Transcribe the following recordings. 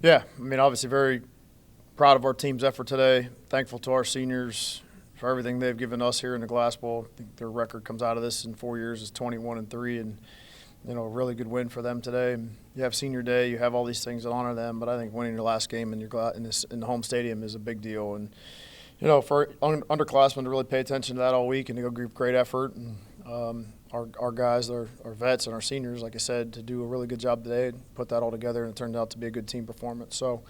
Yeah, I mean, obviously very proud of our team's effort today. Thankful to our seniors for everything they've given us here in the Glass Bowl. I think their record comes out of this in 4 years is 21-3, and a really good win for them today. And you have senior day, you have all these things that honor them, but I think winning your last game in in the home stadium is a big deal. And for underclassmen to really pay attention to that all week and to go give great effort, and our guys, our vets and our seniors, like I said, to do a really good job today and put that all together, and it turned out to be a good team performance. So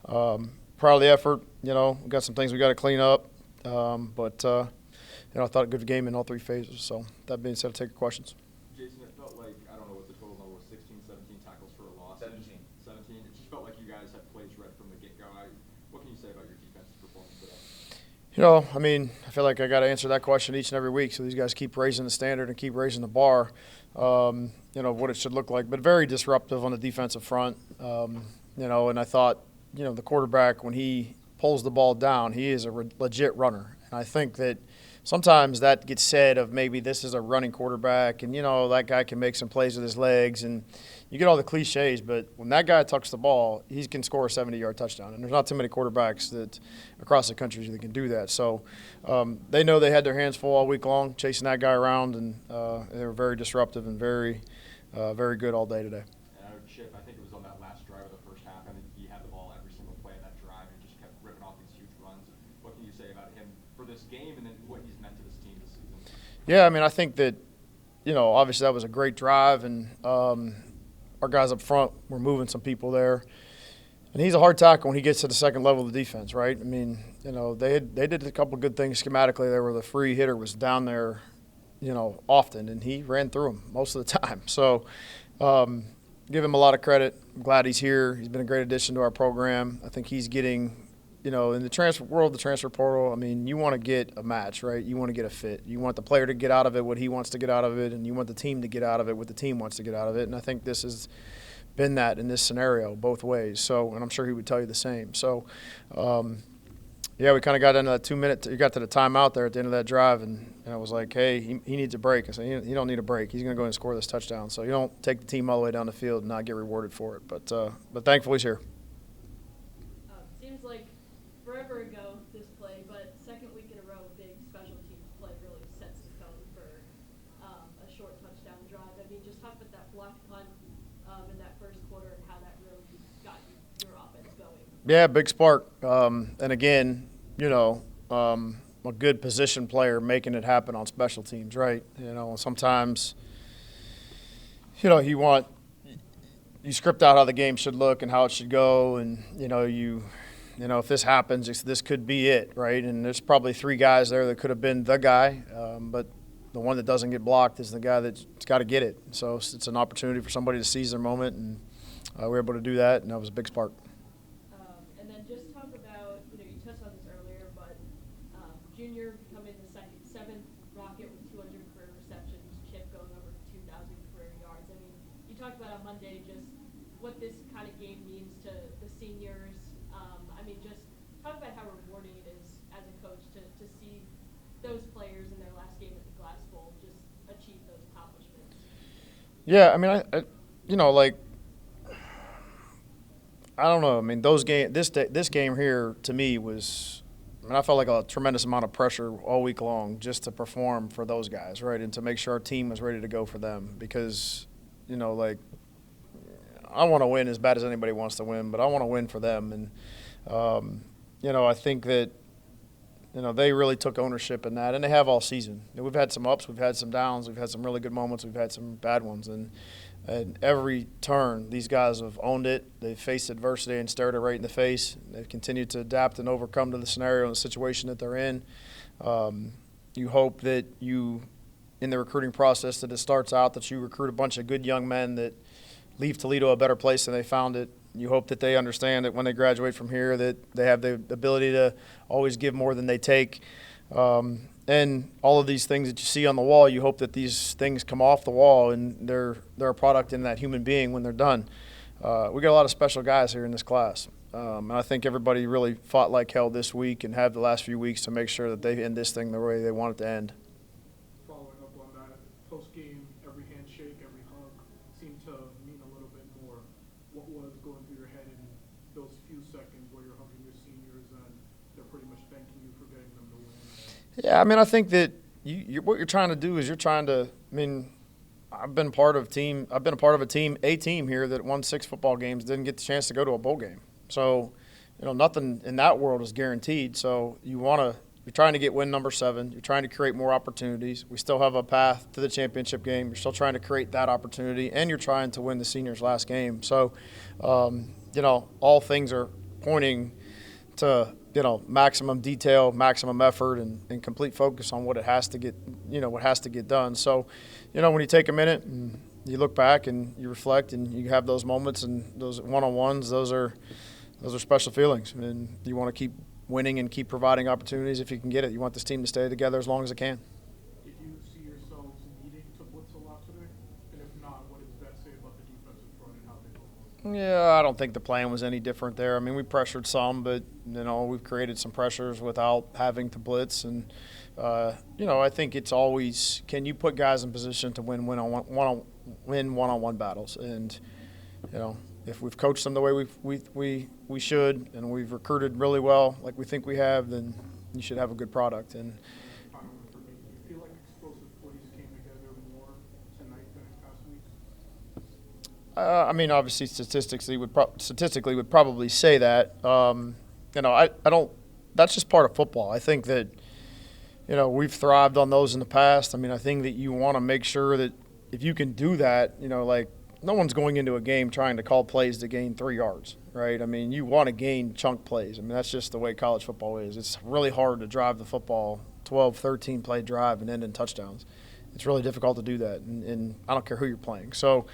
proud of the effort. We've got some things we got to clean up, but I thought a good game in all three phases. So that being said, I'll take your questions. Jason, it felt like, I don't know what the total number was, 16, 17 tackles for a loss. 17. 17. It just felt like you guys had plays read from the get-go. What can you say about your defensive performance today? I mean, I feel like I got to answer that question each and every week. So these guys keep raising the standard and keep raising the bar, what it should look like. But very disruptive on the defensive front, and I thought, the quarterback, when he pulls the ball down, he is a legit runner. And I think that sometimes that gets said of maybe this is a running quarterback and, that guy can make some plays with his legs and you get all the cliches, but when that guy tucks the ball, he can score a 70-yard touchdown. And there's not too many quarterbacks that across the country that can do that. So they know they had their hands full all week long chasing that guy around, and they were very disruptive and very good all day today. Chip, I think it was on that last drive of the first half. I think he had the ball every single play in that drive and just kept ripping off these huge runs. What can you say about him for this game and then what he's meant to this team this season? Yeah, I mean, I think that, obviously that was a great drive, and our guys up front were moving some people there. And he's a hard tackle when he gets to the second level of the defense, right? I mean, they did a couple of good things schematically there where the free hitter was down there, often, and he ran through him most of the time. So give him a lot of credit. I'm glad he's here. He's been a great addition to our program. I think he's getting, in the transfer world, the transfer portal, I mean, you want to get a match, right? You want to get a fit. You want the player to get out of it what he wants to get out of it, and you want the team to get out of it what the team wants to get out of it. And I think this has been that in this scenario both ways. So, and I'm sure he would tell you the same. So, yeah, we kind of got into that 2 minute. You got to the timeout there at the end of that drive, and I was like, hey, he needs a break. I said, he don't need a break. He's going to go and score this touchdown. So you don't take the team all the way down the field and not get rewarded for it. But thankfully he's here. Seems like forever ago this play, but second week in a row, big special teams play really sets the tone for a short touchdown drive. I mean, just talk about that block punt in that first quarter and how that really got your offense going. Yeah, big spark. And again, a good position player making it happen on special teams, right? Sometimes, you script out how the game should look and how it should go, and if this happens, this could be it, right? And there's probably three guys there that could have been the guy, but the one that doesn't get blocked is the guy that's got to get it. So it's an opportunity for somebody to seize their moment, and we were able to do that, and that was a big spark. And then just talk about, you touched on this earlier, but Junior becoming the seventh Rocket with 200 career receptions, Chip going over 2,000 career yards. I mean, you talked about on Monday just what this kind of game means to the seniors. Just talk about how rewarding it is as a coach to see those players in their last game at the Glass Bowl just achieve those accomplishments. Yeah, I mean, I don't know. I mean, this game here to me was, I felt like a tremendous amount of pressure all week long just to perform for those guys, right, and to make sure our team was ready to go for them because, I want to win as bad as anybody wants to win, but I want to win for them. And, I think that, they really took ownership in that, and they have all season. We've had some ups, we've had some downs, we've had some really good moments, we've had some bad ones. And every turn, these guys have owned it. They've faced adversity and stared it right in the face. They've continued to adapt and overcome to the scenario and the situation that they're in. You hope that in the recruiting process, that it starts out that you recruit a bunch of good young men that leave Toledo a better place than they found it. You hope that they understand that when they graduate from here that they have the ability to always give more than they take. And all of these things that you see on the wall, you hope that these things come off the wall and they're a product in that human being when they're done. We got a lot of special guys here in this class. And I think everybody really fought like hell this week and have the last few weeks to make sure that they end this thing the way they want it to end. Following up on that, post-game, every handshake, every hug seemed to mean a little bit more. What was going through your head in those Yeah, I mean, I think that what you're trying to do is you're trying to. I mean, I've been part of a team here that won 6 football games, didn't get the chance to go to a bowl game. So, nothing in that world is guaranteed. So you're trying to get win number 7. You're trying to create more opportunities. We still have a path to the championship game. You're still trying to create that opportunity, and you're trying to win the seniors' last game. So, all things are pointing to maximum detail, maximum effort, and complete focus on what has to get done. So, when you take a minute and you look back and you reflect and you have those moments and those one-on-ones, those are special feelings. And you want to keep winning and keep providing opportunities if you can get it. You want this team to stay together as long as it can. Did you see yourselves needing to blitz a lot today? And if not, what does that say about the defensive front and how they performed? Yeah, I don't think the plan was any different there. I mean, we pressured some, but we've created some pressures without having to blitz. And I think it's always, can you put guys in position to win one-on-one battles? And if we've coached them the way we should, and we've recruited really well, like we think we have, then you should have a good product. And Final one for me. Do you feel like explosive plays came together more tonight than in past weeks? I mean, obviously, statistically would probably say that. I don't. That's just part of football. I think that we've thrived on those in the past. I mean, I think that you want to make sure that if you can do that, like no one's going into a game trying to call plays to gain 3 yards, right? I mean, you want to gain chunk plays. I mean, that's just the way college football is. It's really hard to drive the football 12, 13 play drive and end in touchdowns. It's really difficult to do that, and I don't care who you're playing. So,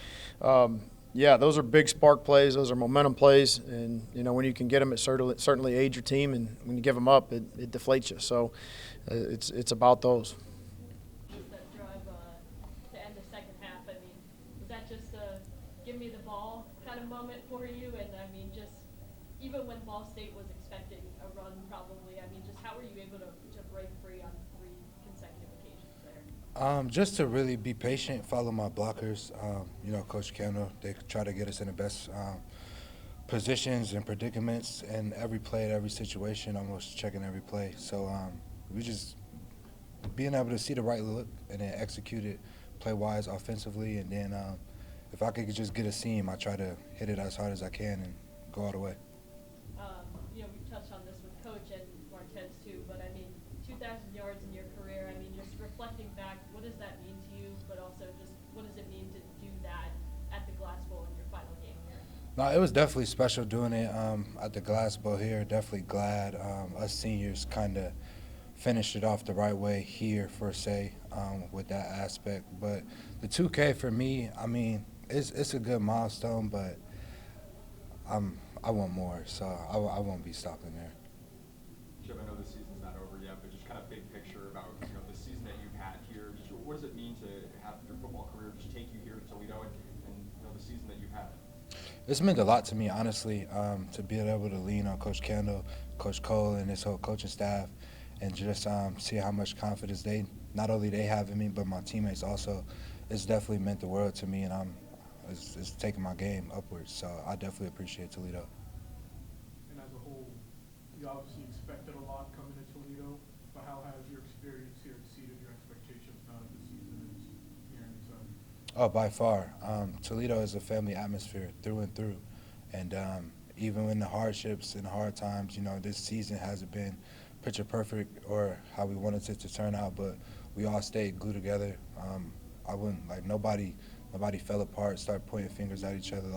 yeah, those are big spark plays. Those are momentum plays, and when you can get them, it certainly aids your team, and when you give them up, it deflates you. So, it's about those. Just that drive to end the second half. I mean, was that just a give me the ball kind of moment for you? And I mean, just even when Ball State was expecting a run, probably. I mean, just how were you able to break free on 3 consecutive occasions there? Just to really be patient, follow my blockers. Coach Kendall, they try to get us in the best positions and predicaments in every play, every situation, almost checking every play. So we just being able to see the right look and then execute it play-wise offensively. And then if I could just get a seam, I try to hit it as hard as I can and go all the way. We touched on this with Coach and Marquez too, but I mean, 2,000 yards in your career. I mean, just reflecting back, what does that mean to you? But also, just what does it mean to do that at the Glass Bowl in your final game here? No, it was definitely special doing it at the Glass Bowl here. Definitely glad us seniors kind of finished it off the right way here, per se, with that aspect. But the 2K for me, I mean, it's a good milestone, but I want more, so I won't be stopping there. Chip, I know the season's not over yet, but just kind of big picture about the season that you've had here. Just what does it mean to have your football career just take you here to Toledo and the season that you've had? It's meant a lot to me, honestly, to be able to lean on Coach Kendall, Coach Cole, and his whole coaching staff, and just see how much confidence not only they have in me, but my teammates also. It's definitely meant the world to me, and it's taking my game upwards. So I definitely appreciate Toledo. And as a whole, you obviously expected a lot coming to Toledo, but how has your experience here exceeded your expectations now that the season is nearing its end? Oh, by far. Toledo is a family atmosphere through and through. And even in the hardships and hard times, this season hasn't been picture perfect or how we wanted it to turn out, but we all stayed glued together. I wouldn't, nobody fell apart, started pointing fingers at each other.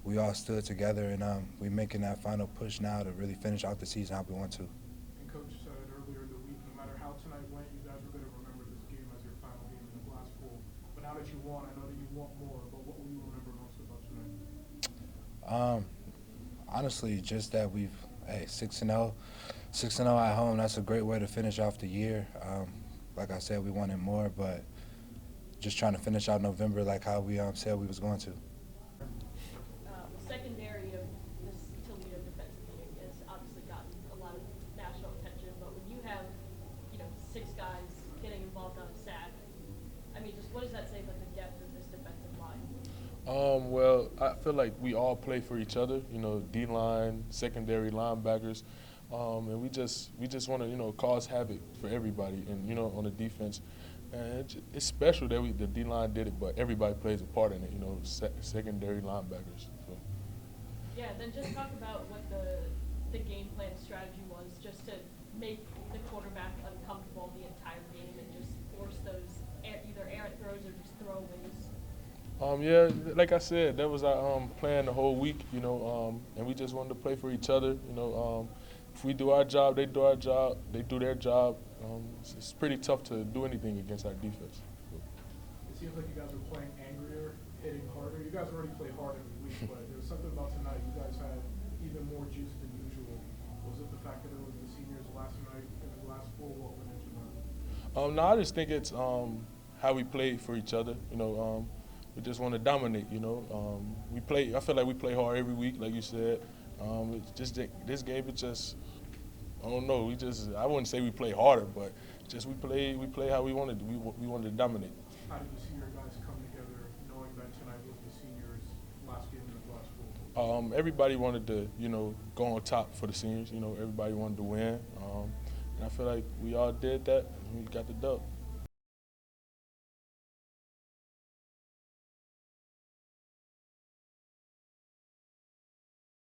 We all stood together, and we're making that final push now to really finish out the season how we want to. And Coach said earlier in the week, no matter how tonight went, you guys were going to remember this game as your final game in the Glass Bowl. But now that you won, I know that you want more, but what will you remember most about tonight? Honestly, just that we've 6-0 at home. That's a great way to finish off the year. Like I said, we wanted more, but just trying to finish out November like how we said we was going to. The secondary of this Toledo defensive unit has obviously gotten a lot of national attention, but when you have 6 guys getting involved on a sack, I mean, just what does that say about the depth of this defensive line? Well, I feel like we all play for each other, D-line, secondary linebackers. And we just want to cause havoc for everybody, and on the defense. And it's special that the D-line did it, but everybody plays a part in it. Secondary linebackers. So. Yeah, then just talk about what the game plan strategy was, just to make the quarterback uncomfortable the entire game and just force those either errant throws or just throwaways. Yeah, like I said, that was our plan the whole week, and we just wanted to play for each other. If we do our job, they do our job, they do their job. It's pretty tough to do anything against our defense. It seems like you guys are playing angrier, hitting harder. You guys already play hard every week, but there was something about tonight. You guys had even more juice than usual. Was it the fact that it was the seniors last night in the glass bowl? What went into that? No, I just think it's how we play for each other. We just want to dominate. We play. I feel like we play hard every week, like you said. It's just this game. It's just I don't know. I wouldn't say we play harder, but just we play how we wanted. We wanted to dominate. How did you see your guys come together, knowing that tonight was the seniors' last game in the glass bowl? Everybody wanted to go on top for the seniors. Everybody wanted to win. And I feel like we all did that, and we got the dub.